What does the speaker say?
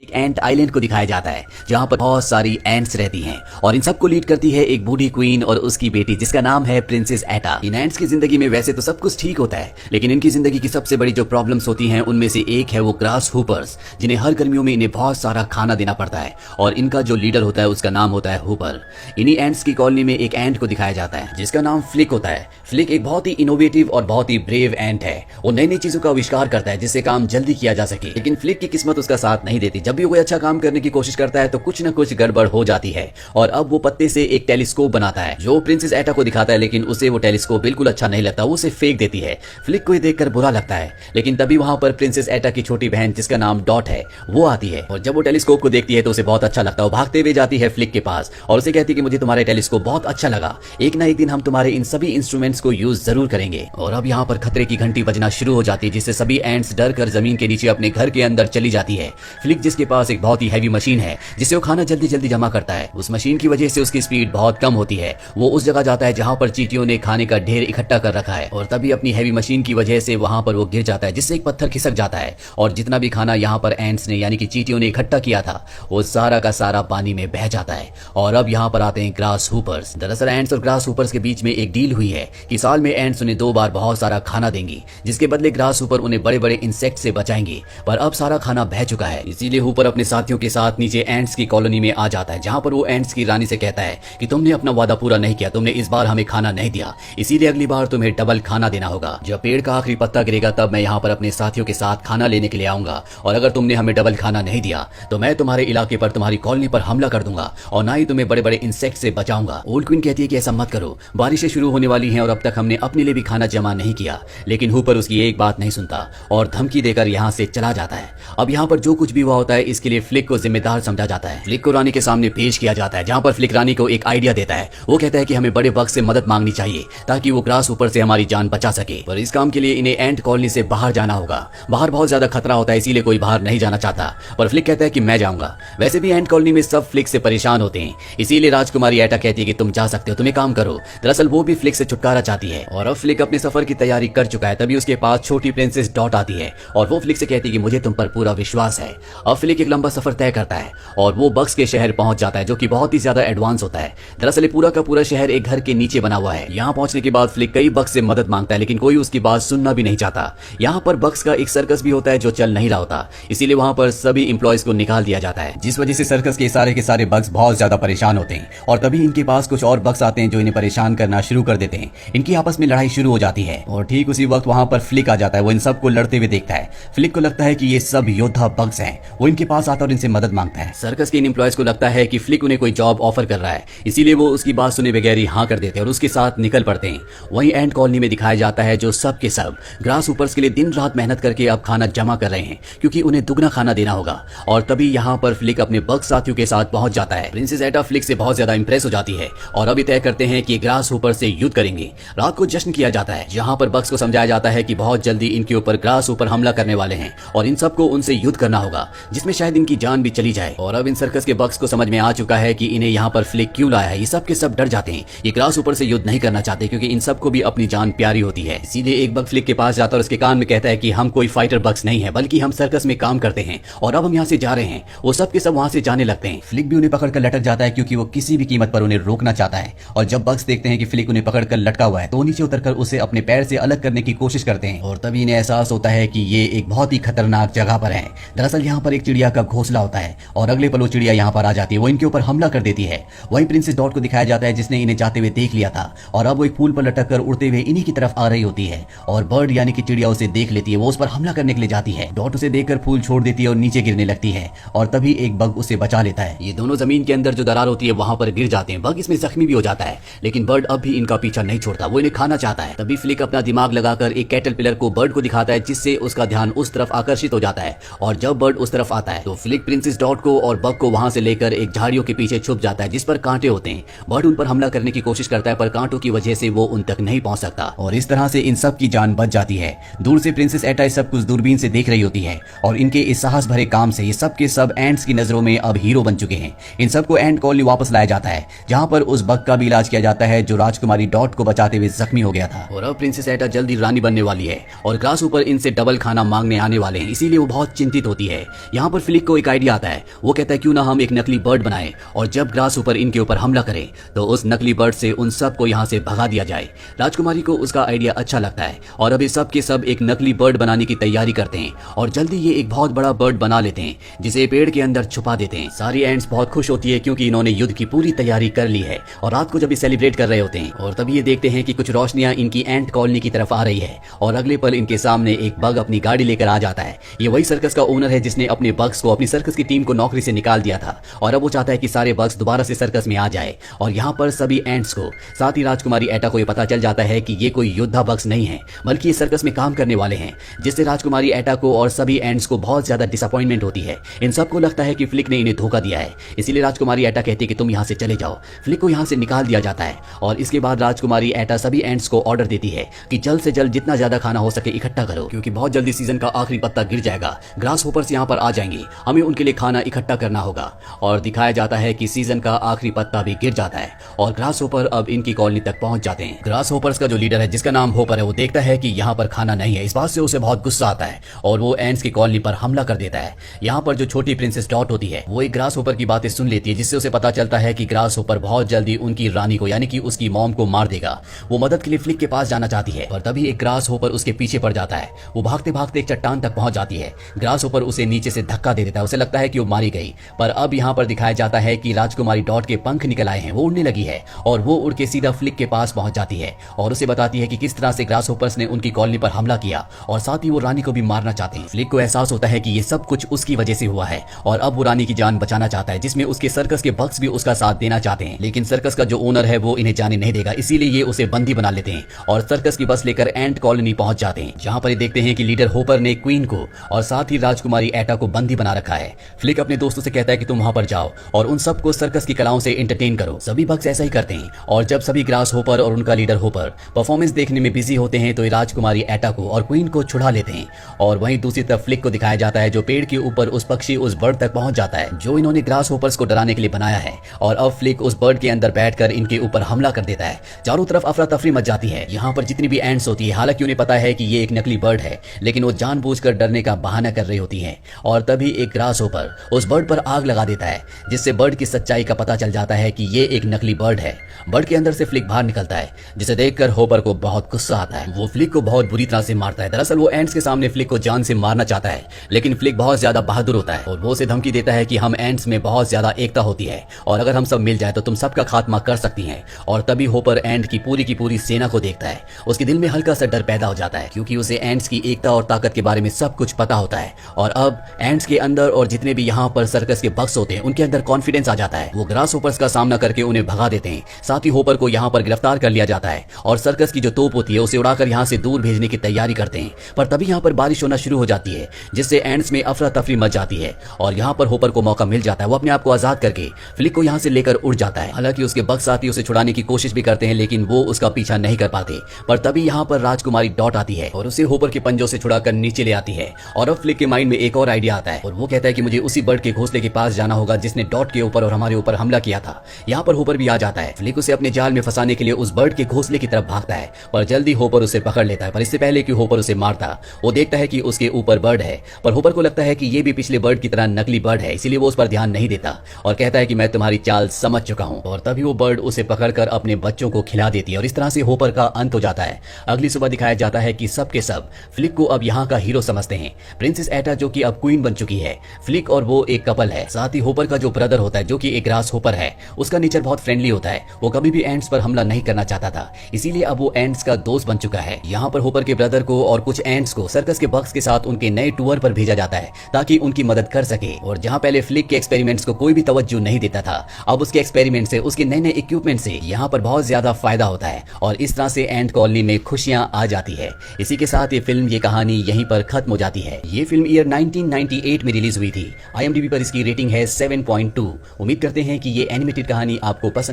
एक एंट आइलैंड को दिखाया जाता है जहाँ पर बहुत सारी एंट्स रहती हैं और इन सबको लीड करती है एक बूढ़ी क्वीन और उसकी बेटी जिसका नाम है प्रिंसेस एटा। इन एंट्स की जिंदगी में वैसे तो सब कुछ ठीक होता है, लेकिन इनकी जिंदगी की सबसे बड़ी जो प्रॉब्लम्स होती हैं उनमें से एक है वो ग्रास हुपर्स, जिन्हें हर गर्मियों में इन्हें बहुत सारा खाना देना पड़ता है और इनका जो लीडर होता है उसका नाम होता है हुपर। इन्हीं एंट्स की कॉलोनी में एक एंट को दिखाया जाता है जिसका नाम फ्लिक होता है। फ्लिक एक बहुत ही इनोवेटिव और बहुत ही ब्रेव एंट है। वो नई नई चीजों का आविष्कार करता है जिससे काम जल्दी किया जा सके, लेकिन फ्लिक की किस्मत उसका साथ नहीं देती। जब भी कोई अच्छा काम करने की कोशिश करता है तो कुछ न कुछ गड़बड़ हो जाती है और अब वो पत्ते से एक टेलीस्कोप बनाता है जो प्रिंसेस एटा को दिखाता है, लेकिन उसे वो टेलीस्कोप बिल्कुल अच्छा नहीं लगता, वो उसे फेंक देती है। फ्लिक को ये देखकर बुरा लगता है, लेकिन तभी वहां पर प्रिंसेस एटा की छोटी बहन जिसका नाम डॉट है वो आती है और जब वो टेलीस्कोप को देखती है तो उसे बहुत अच्छा लगता है। वो भागते हुए जाती है फ्लिक के पास और उसे कहती है कि मुझे तुम्हारा टेलीस्कोप बहुत अच्छा लगा, एक ना एक दिन हम तुम्हारे इन सभी इंस्ट्रूमेंट्स को यूज जरूर करेंगे। और अब यहाँ पर खतरे की घंटी बजना शुरू हो जाती है जिससे सभी एंट्स डर कर जमीन के नीचे अपने घर के अंदर चली जाती है। फ्लिक जिसके पास एक बहुत ही हैवी मशीन है जिसे वो खाना जल्दी जल्दी जमा करता है, उस मशीन की वजह से उसकी स्पीड बहुत कम होती है। वो उस जगह जाता है जहां पर चींटियों ने खाने का ढेर इकट्ठा कर रखा है और तभी अपनी हैवी मशीन की वजह से वहां पर वो गिर जाता है जिससे एक पत्थर खिसक जाता है और जितना भी खाना यहाँ पर एंट्स ने यानी कि चींटियों ने इकट्ठा किया था वो सारा का सारा पानी में बह जाता है। और अब यहाँ पर आते हैं ग्रास हुपर्स। दरअसल एंट्स और ग्रास हुपर्स के बीच में एक डील हुई है कि साल में एंट्स उन्हें 2 बार बहुत सारा खाना देंगी, जिसके बदले ग्रास हुपर उन्हें बड़े बड़े इंसेक्ट से बचाएंगे। पर अब सारा खाना बह चुका है, इसीलिए हुपर अपने साथियों के साथ नीचे एंट्स की कॉलोनी में आ जाता है जहां पर वो एंट्स की रानी से कहता है कि तुमने अपना वादा पूरा नहीं किया, तुमने इस बार हमें खाना नहीं दिया, इसीलिए अगली बार तुम्हें डबल खाना देना होगा। जब पेड़ का आखिरी पत्ता गिरेगा तब मैं यहाँ पर अपने साथियों के साथ खाना लेने के लिए आऊंगा और अगर तुमने हमें डबल खाना नहीं दिया तो मैं तुम्हारे इलाके पर तुम्हारी कॉलोनी पर हमला कर दूंगा और ना ही तुम्हें बड़े बड़े इंसेक्ट से बचाऊंगा। ओल्ड क्वीन कहती है कि ऐसा मत करो, बारिशें शुरू होने वाली हैं और अब तक हमने अपने लिए भी खाना जमा नहीं किया, लेकिन हुपर उसकी एक बात नहीं सुनता और धमकी देकर यहाँ से चला जाता है। अब यहाँ पर जो कुछ भी हुआ होता है इसके लिए फ्लिक को जिम्मेदार समझा जाता है। फ्लिक को रानी के सामने पेश किया जाता है जहाँ पर फ्लिक रानी को एक आइडिया देता है। वो कहता है कि हमें बड़े बग से मदद मांगनी चाहिए ताकि वो ग्रास हुपर से हमारी जान बचा सके, पर इस काम के लिए इन्हें एंट कॉलोनी से बाहर जाना होगा। बाहर बहुत ज्यादा खतरा होता है इसीलिए कोई बाहर नहीं जाना चाहता, पर फ्लिक कहता है कि मैं जाऊंगा। वैसे भी एंट कॉलोनी में सब फ्लिक से परेशान होते हैं, इसीलिए राजकुमारी एटा कहती है कि तुम जा सकते हो, तुम एक काम करो। दरअसल वो भी फ्लिक से छुटकारा चाहती है और अब फ्लिक अपने सफर की तैयारी कर चुका है। तभी उसके पास छोटी प्रिंसेस डॉट आती है और वो फ्लिक से कहती है कि मुझे तुम पर पूरा विश्वास है। अब फ्लिक एक लंबा सफर तय करता है और वो बग्स के शहर पहुंच जाता है जो कि बहुत ही ज्यादा एडवांस होता है। दरअसल पूरा का पूरा शहर एक घर के नीचे बना हुआ है। यहाँ पहुंचने के बाद फ्लिक कई बग्स से मदद मांगता है, लेकिन कोई उसकी बात सुनना भी नहीं चाहता। यहाँ पर बग्स का एक सर्कस भी होता है जो चल नहीं रहा होता, इसीलिए वहाँ पर सभी एम्प्लॉयज को निकाल दिया जाता है, जिस वजह से सर्कस के सारे बग्स बहुत ज्यादा परेशान होते हैं। और तभी इनके पास कुछ और बग्स आते हैं जो इन्हें परेशान करना शुरू कर देते हैं। इनकी आपस में लड़ाई शुरू हो जाती है और ठीक उसी वक्त वहाँ पर फ्लिक आ जाता है। वो इन सबको लड़ते हुए देखता है। फ्लिक को लगता है कि ये सब योद्धा बग्स हैं। वो इनके पास आता है और इनसे मदद मांगता है। सर्कस के इन एम्प्लॉयज को लगता है कि फ्लिक उन्हें कोई जॉब ऑफर कर रहा है, इसीलिए वो उसकी बात सुने बगैर ही हाँ कर देते हैं और उसके साथ निकल पड़ते हैं। वहीं एंट कॉलोनी में दिखाया जाता है जो सब के सब ग्रास हुपर्स के लिए दिन रात मेहनत करके अब खाना जमा कर रहे हैं क्योंकि उन्हें दुगना खाना देना होगा। और तभी यहाँ पर फ्लिक अपने बग साथियों के साथ पहुंच जाता है। प्रिंसेस एटा फ्लिक से बहुत ज्यादा इंप्रेस हो जाती है और अभी तय करते हैं कि ग्रास हुपर से युद्ध करेंगे। रात को जश्न किया जाता है जहाँ पर बग्स को समझाया जाता है कि बहुत जल्दी इनके ऊपर ग्रास हुपर हमला करने वाले हैं और इन सबको उनसे युद्ध करना होगा जिसमें शायद इनकी जान भी चली जाए। और अब इन सर्कस के बग्स को समझ में आ चुका है कि इन्हें यहाँ पर फ्लिक क्यों लाया है। ये सब के सब डर जाते हैं, ये ग्रास हुपर से युद्ध नहीं करना चाहते क्योंकि इन सबको भी अपनी जान प्यारी होती है। इसीलिए एक बग फ्लिक के पास जाता है और उसके कान में कहता है कि हम कोई फाइटर बग्स नहीं है बल्कि हम सर्कस में काम करते हैं और अब हम यहाँ से जा रहे हैं। वो सब के सब वहाँ से जाने लगते हैं। फ्लिक भी उन्हें पकड़कर लटक जाता है क्योंकि वो किसी भी कीमत पर उन्हें रोकना चाहता है। और जब बग्स देखते हैं कि फ्लिक उन्हें पकड़कर लटका हुआ है तो नीचे उतरकर उसे अपने पैर से अलग करने की कोशिश करते हैं और तभी इन्हें एहसास होता है कि ये एक बहुत ही खतरनाक जगह पर है। दरअसल यहाँ पर एक चिड़िया का घोंसला होता है और अगले पल वो चिड़िया यहाँ पर आ जाती है। वो इनके ऊपर हमला कर देती है। वहीं प्रिंसेस डॉट को दिखाया जाता है जिसने इन्हें जाते हुए देख लिया था और अब वो एक फूल पर लटक कर उड़ते हुए इन्हीं की तरफ आ रही होती है और बर्ड यानी कि चिड़िया उसे देख लेती है। वो उस पर हमला करने के लिए जाती है। डॉट उसे देखकर फूल छोड़ देती है और नीचे गिरने लगती है और तभी एक बग उसे बचा लेता है। ये दोनों जमीन के अंदर जो दरार होती है वहां पर गिर जाते हैं। बग इसमें जख्मी भी हो जाता है, लेकिन बर्ड अब भी इनका पीछा नहीं छोड़ता, वो इन्हें खाना चाहता है। तभी फ्लिक अपना दिमाग लगाकर एक कैटरपिलर को बर्ड को दिखाता है जिससे उसका ध्यान उस तरफ आकर्षित हो जाता है और जब बर्ड उस तरफ आता है तो फ्लिक प्रिंसेस डॉट को और बग को वहां से लेकर एक झाड़ियों के पीछे छुप जाता है जिस पर कांटे होते हैं। बर्ड उन पर हमला करने की कोशिश करता है पर कांटों की वजह से वो उन तक नहीं पहुंच सकता और इस तरह से इन सब की जान बच जाती है। दूर से प्रिंसेस एटा इस सब कुछ दूरबीन से देख रही होती है और इनके इस साहस भरे काम से ये सब के सब एंट्स की नजरों में अब हीरो बन चुके हैं। इन सबको एंट कॉलोनी वापस लाया जाता है जहां पर उस बग का भी इलाज किया जाता है जो राजकुमारी डॉट को बचा चिल्लाते हुए जख्मी हो गया था। और अब प्रिंसेस एटा जल्दी रानी बनने वाली है और ग्रास ऊपर इनसे डबल खाना मांगने आने वाले हैं, इसीलिए वो बहुत चिंतित होती है। यहाँ पर फ्लिक को एक आइडिया आता है। वो कहता है क्यों ना हम एक नकली बर्ड बनाएं और जब ग्रास ऊपर इनके ऊपर हमला करें तो उस नकली बर्ड से उन सबको यहाँ से भगा दिया जाए। राजकुमारी को उसका आइडिया अच्छा लगता है और अभी सब के सब एक नकली बर्ड बनाने की तैयारी करते हैं और जल्दी ये एक बहुत बड़ा बर्ड बना लेते हैं जिसे पेड़ के अंदर छुपा देते हैं। सारी एंट्स बहुत खुश होती है क्योंकि इन्होंने युद्ध की पूरी तैयारी कर ली है और रात को जब ये सेलिब्रेट कर रहे होते हैं और तभी ये देखते हैं कि कुछ रोशनियां इनकी एंट कॉलोनी की तरफ आ रही है और अगले पल इनके सामने एक बग अपनी गाड़ी लेकर आ जाता है। ये वही सर्कस का ओनर है जिसने अपने बग्स को अपनी सर्कस की टीम को नौकरी से निकाल दिया था और अब वो चाहता है कि सारे बग्स दोबारा से सर्कस में आ जाए। और यहाँ पर सभी एंट्स को, साथ ही राजकुमारी एटा को ये पता चल जाता है कि ये कोई योद्धा बग्स नहीं है बल्कि ये सर्कस में काम करने वाले हैं, जिससे राजकुमारी एटा को और सभी एंट्स को बहुत ज्यादा डिसअपॉइंटमेंट होती है। इन सबको लगता है कि फ्लिक ने इन्हें धोखा दिया है, इसीलिए राजकुमारी एटा कहती है कि तुम यहाँ से चले जाओ। फ्लिक को यहाँ से निकाल दिया जाता है और इसके बाद राजकुमारी एटा सभी एंट्स को ऑर्डर देती है कि जल्द से जल्द जितना ज्यादा खाना हो सके इकट्ठा करो, क्योंकि बहुत जल्दी सीजन का आखिरी पत्ता गिर जाएगा। ग्रास होपर्स यहाँ पर आ जाएंगे, हमें उनके लिए खाना इकट्ठा करना होगा। और दिखाया जाता है कि सीजन का आखिरी पत्ता भी गिर जाता है और ग्रास होपर अब इनकी कॉलोनी तक पहुंच जाते हैं। ग्रास होपर्स का जो लीडर है जिसका नाम होपर है, वो देखता है कि यहाँ पर खाना नहीं है। इस बात से उसे बहुत गुस्सा आता है और वो एंट्स की कॉलोनी पर हमला कर देता है। यहाँ पर जो छोटी प्रिंसेस डॉट होती है वो एक ग्रास होपर की बातें सुन लेती है, जिससे उसे पता चलता है कि ग्रास होपर बहुत जल्दी उनकी रानी को यानी कि उसकी मॉम को मार देगा। वो मदद के लिए फ्लिक के पास जाना चाहती है पर तभी एक ग्रास होपर उसके पीछे पड़ जाता है। वो भागते भागते एक चट्टान तक पहुंच जाती है। ग्रास होपर उसे नीचे से धक्का दे देता है, उसे लगता है कि वो मारी गई। पर अब यहाँ पर दिखाया जाता है कि राजकुमारी डॉट के पंख निकल आए हैं, वो उड़ने लगी है और वो उड़ के सीधा फ्लिक के पास पहुंच जाती है और उसे बताती है कि किस तरह से ग्रास होपर्स ने उनकी कॉलोनी पर हमला किया और साथ ही वो रानी को भी मारना चाहते हैं। फ्लिक को एहसास होता है कि ये सब कुछ उसकी वजह से हुआ है और अब वो रानी की जान बचाना चाहता है, जिसमें उसके सर्कस के बग्स भी उसका साथ देना चाहते हैं। लेकिन सर्कस का जो ओनर है वो इन्हें जाने नहीं देगा, इसीलिए ये उसे बंदी बना लेते हैं और सर्कस की बस लेकर एंट कॉलोनी पहुंच जाते हैं, जहां पर ये देखते हैं कि लीडर होपर ने क्वीन को और साथ ही राजकुमारी एटा को बंदी बना रखा है। फ्लिक अपने दोस्तों से कहता है कि तुम वहां पर जाओ और उन सबको सर्कस की कलाओं से एंटरटेन करो। सभी बग्स ऐसा ही करते हैं और जब सभी ग्रास होपर और उनका लीडर होपर परफॉर्मेंस देखने में बिजी होते हैं तो ये राजकुमारी एटा को और क्वीन को छुड़ा लेते हैं। और वहीं दूसरी तरफ फ्लिक को दिखाया जाता है जो पेड़ के ऊपर उस पक्षी उस बर्ड तक पहुंच जाता है जो इन्होंने ग्रास होपर्स को डराने के लिए बनाया है और अब फ्लिक उस बर्ड के अंदर बैठकर इनके ऊपर हमला कर देता है। चारों तरफ अफरा तफरी मच जाती है। यहाँ पर जितनी भी एंट्स होती है, हालांकि उन्हें पता है कि ये एक नकली बर्ड है, लेकिन वो जानबूझकर डरने का बहाना कर रही होती है और तभी एक ग्रास होपर उस बर्ड पर आग लगा देता है, जिससे बर्ड की सच्चाई का पता चल जाता है कि ये एक नकली बर्ड है। बर्ड के अंदर से फ्लिक बाहर निकलता है, जिसे देखकर होपर को बहुत गुस्सा आता है। वो फ्लिक को बहुत बुरी तरह से मारता है। दरअसल वो एंट्स के सामने फ्लिक को जान से मारना चाहता है, लेकिन फ्लिक बहुत ज्यादा बहादुर होता है और वो उसे धमकी देता है कि हम एंट्स में बहुत ज्यादा एकता होती है और अगर हम सब मिल जाए तो तुम सबका खात्मा कर सकती हैं। और तभी होपर एंट की पूरी सेना को देखता है। उसके दिल में हल्का सा डर पैदा हो जाता है क्योंकि उसे एंट्स की एकता और ताकत के बारे में सब कुछ पता होता है और अब एंट्स के अंदर और जितने भी यहाँ पर सर्कस के बग्स होते हैं उनके अंदर कॉन्फिडेंस आ जाता है। वो ग्रास होपर्स का सामना करके उन्हें भगा देते हैं। साथ ही होपर को यहाँ पर गिरफ्तार कर लिया जाता है और सर्कस की जो तोप होती है उसे उड़ाकर यहाँ से दूर भेजने की तैयारी करते हैं। पर तभी यहाँ पर बारिश होना शुरू हो जाती है, जिससे एंट्स में अफरा तफरी मच जाती है और यहाँ पर होपर को मौका मिल जाता है। वो अपने आप को आजाद करके फ्लिक को यहाँ से लेकर उड़ जाता है। हालांकि उसके बग्स साथी उसे छुड़ाने की कोशिश भी करते हैं, लेकिन वो उसका पीछा नहीं कर पाते। पर तभी यहाँ पर राजकुमारी डॉट आती है और उसे होपर के पंजों से छुड़ाकर नीचे ले आती है और अब फ्लिक के माइंड में एक और आइडिया आता है और वो कहता है कि मुझे उसी बर्ड के घोंसले के पास जाना होगा जिसने डॉट के ऊपर और हमारे ऊपर हमला किया था। यहाँ पर होपर भी आ जाता है। फ्लिक उसे अपने जाल में फंसाने के लिए उस बर्ड के घोंसले की तरफ भागता है, पर जल्दी होपर उसे पकड़ लेता है। पर इससे पहले कि होपर उसे मारता, वो देखता है कि उसके ऊपर बर्ड है, पर होपर को लगता है कि ये भी पिछले बर्ड की तरह नकली बर्ड है, इसीलिए वो उस पर ध्यान नहीं देता और कहता है कि मैं तुम्हारी चाल समझ चुका हूँ। और तभी वो बर्ड उसे पकड़कर अपने बच्चों को खिला देती है और इस तरह से होपर का अंत हो जाता है। अगली सुबह दिखाया जाता है कि सब के सब फ्लिक को अब यहाँ का हीरो समझते हैं। प्रिंसेस एटा जो कि अब क्वीन बन चुकी है, फ्लिक और वो एक कपल है। साथ ही होपर का जो ब्रदर होता है जो कि एक ग्रास होपर है, उसका नेचर बहुत फ्रेंडली होता है। वो कभी भी एंट्स पर हमला नहीं करना चाहता था, इसीलिए अब वो एंट्स का दोस्त बन चुका है। यहाँ पर होपर के ब्रदर को और कुछ एंट्स को सर्कस के बग्स के साथ उनके नए टूर पर भेजा जाता है ताकि उनकी मदद कर सके। और जहाँ पहले फ्लिक के एक्सपेरिमेंट्स को कोई भी तवज्जो नहीं देता था, अब उसके एक्सपेरिमेंट से, उसके नए नए इक्विपमेंट से यहाँ पर बहुत ज्यादा फायदा होता है और इस तरह से एंट कॉलोनी में खुशियां आ जाती है। इसी के साथ ये फिल्म, ये कहानी यहीं पर खत्म हो जाती है। ये फिल्म ईयर 1998 में रिलीज हुई थी। IMDb पर इसकी रेटिंग है 7.2। उम्मीद करते हैं कि ये एनिमेटेड कहानी आपको पसंद